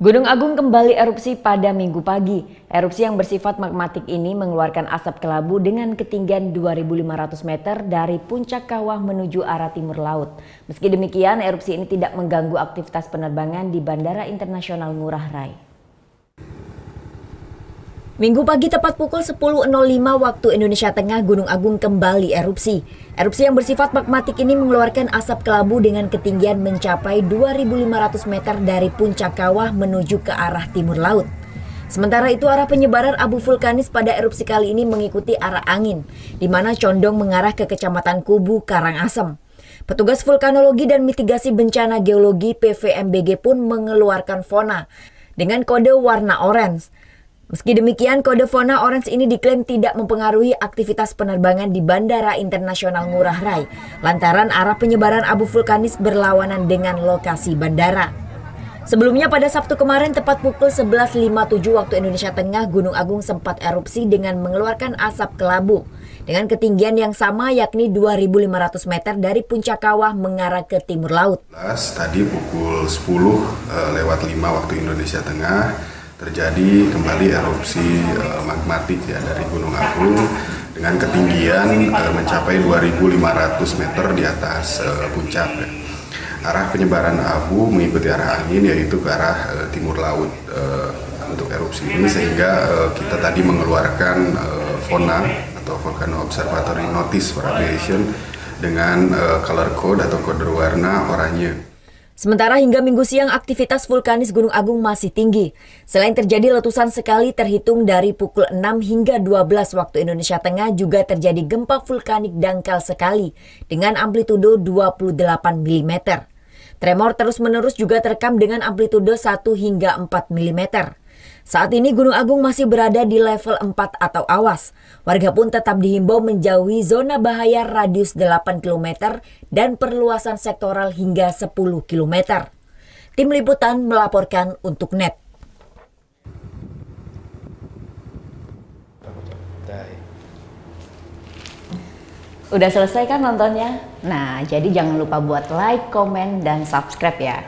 Gunung Agung kembali erupsi pada Minggu pagi. Erupsi yang bersifat magmatik ini mengeluarkan asap kelabu dengan ketinggian 2.500 meter dari puncak kawah menuju arah timur laut. Meski demikian, erupsi ini tidak mengganggu aktivitas penerbangan di Bandara Internasional Ngurah Rai. Minggu pagi tepat pukul 10.05 waktu Indonesia Tengah, Gunung Agung kembali erupsi. Erupsi yang bersifat magmatik ini mengeluarkan asap kelabu dengan ketinggian mencapai 2.500 meter dari puncak kawah menuju ke arah timur laut. Sementara itu, arah penyebaran abu vulkanis pada erupsi kali ini mengikuti arah angin, di mana condong mengarah ke Kecamatan Kubu, Karangasem. Petugas vulkanologi dan mitigasi bencana geologi PVMBG pun mengeluarkan FONA dengan kode warna orange. Meski demikian, kode FONA orange ini diklaim tidak mempengaruhi aktivitas penerbangan di Bandara Internasional Ngurah Rai, lantaran arah penyebaran abu vulkanis berlawanan dengan lokasi bandara. Sebelumnya pada Sabtu kemarin tepat pukul 11.57 waktu Indonesia Tengah, Gunung Agung sempat erupsi dengan mengeluarkan asap kelabu dengan ketinggian yang sama, yakni 2.500 meter dari puncak kawah mengarah ke timur laut. Tadi pukul 10:05 waktu Indonesia Tengah terjadi kembali erupsi magmatik dari Gunung Agung dengan ketinggian mencapai 2.500 meter di atas puncak. Arah penyebaran abu mengikuti arah angin, yaitu ke arah timur laut untuk erupsi ini, sehingga kita tadi mengeluarkan FONA atau Volcano Observatory Notice for Aviation dengan color code atau kode warna oranye. Sementara hingga Minggu siang aktivitas vulkanis Gunung Agung masih tinggi. Selain terjadi letusan sekali terhitung dari pukul 6 hingga 12 waktu Indonesia Tengah, juga terjadi gempa vulkanik dangkal sekali dengan amplitudo 28 mm. Tremor terus-menerus juga terekam dengan amplitudo 1 hingga 4 mm. Saat ini Gunung Agung masih berada di level 4 atau awas. Warga pun tetap dihimbau menjauhi zona bahaya radius 8 km dan perluasan sektoral hingga 10 km. Tim Liputan melaporkan untuk NET. Udah selesai kan nontonnya? Nah, jadi jangan lupa buat like, komen, dan subscribe ya.